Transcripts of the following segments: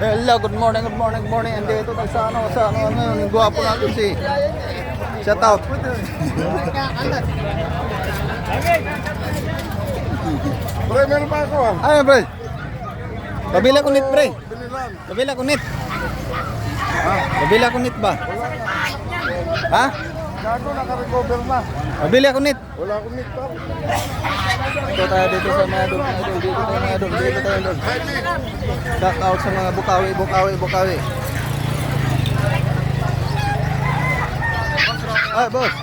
Hello, good morning, good morning, good morning. Andito tayo sa ano ngayon. Yung gwapo natin si shout out. Pre, meron pa ako ah. Ay, pre. Pabila ko nit, pre. Bili lang. Pabila ko nit. Pabila ko nit ba? Ha? Gago, naka-recover na. Pabila ko nit. Wala akong meat pa. Dito tayo dito sa mga idol. Dito tayo idol. Shout out sa mga Bukawi. Ay, boss.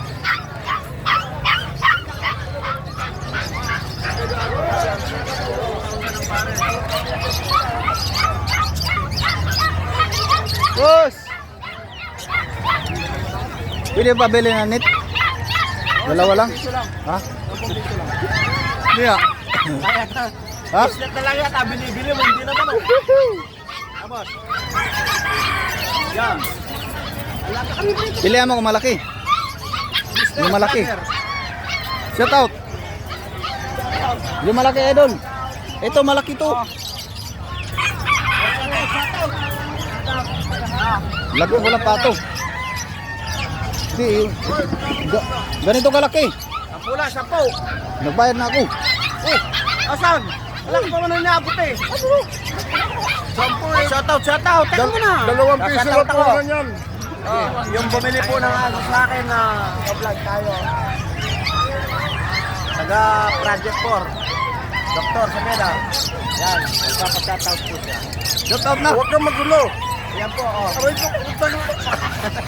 Boss! Pwede pa bili na net? Dalawa lang? Ha? Hindi ah. Ha? Isla talaga, tabili-bili mo, hindi naman. Tapos. Yan. Pilihan mo kung malaki. Yung malaki. Shout out. Yung malaki, idol. Ito, malaki to. Lagi ko lang pato. Hindi, ganito kalaki. Ang pula, 10. Nagbayad na ako. Oh, asan? Wala ko pa man naabot eh. 10 Shoutout. Teka mo na. 2 piso lang po naman yan. Yung bumili po ng ano sa akin na vlog tayo. Taga Project 4. Doktor Sameda. Yan, magpapa-shoutout po siya. Shout out na. Huwag kang magulo. Yan po, oh. Aray ko, utang.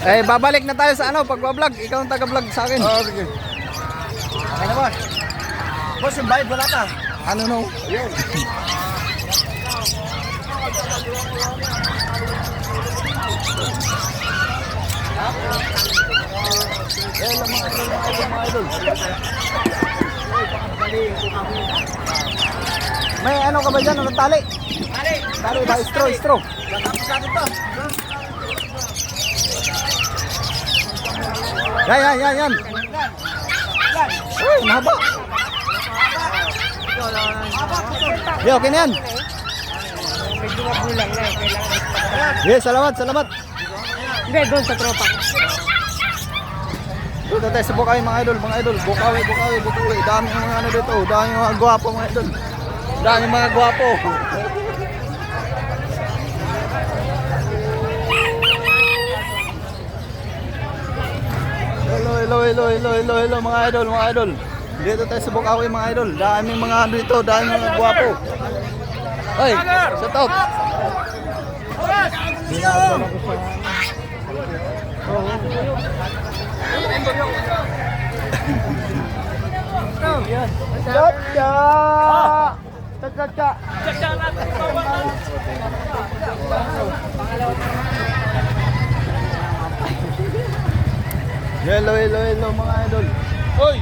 Eh, babalik na tayo sa ano, pag-vlog. Ikaw ang taga-vlog sa akin. Sige. Okay na boss. Boss, yung bayad wala ka. Ano no? Ayun. May ano ka ba dyan? Ano tali? Tali ba? Straw. Yan. Uy, mahaba. Yo, okay na yan. Yes, salamat. Hindi, doon sa tropa. Dito tayo sa Bukawi mga idol. Bukawi. Dami mga ano dito. Dami mga gwapo mga idol. Dami mga gwapo. Hello mga idol. Dito tayo sa Bukawi mga idol. Dami mga ano dito. Dami mga gwapo. Ay, shout out. Hello mga idol. Hoy!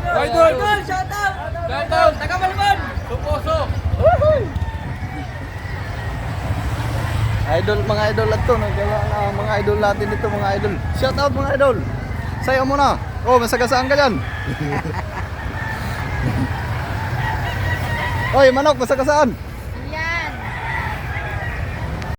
Idol! Shoutout! Taga Malbon! Suposo! Idol, mga idol at to, mga idol natin dito mga idol. Shout out mga idol. Sayo muna. Oh, masagasaan ka dyan. Oy, manok, masagasaan.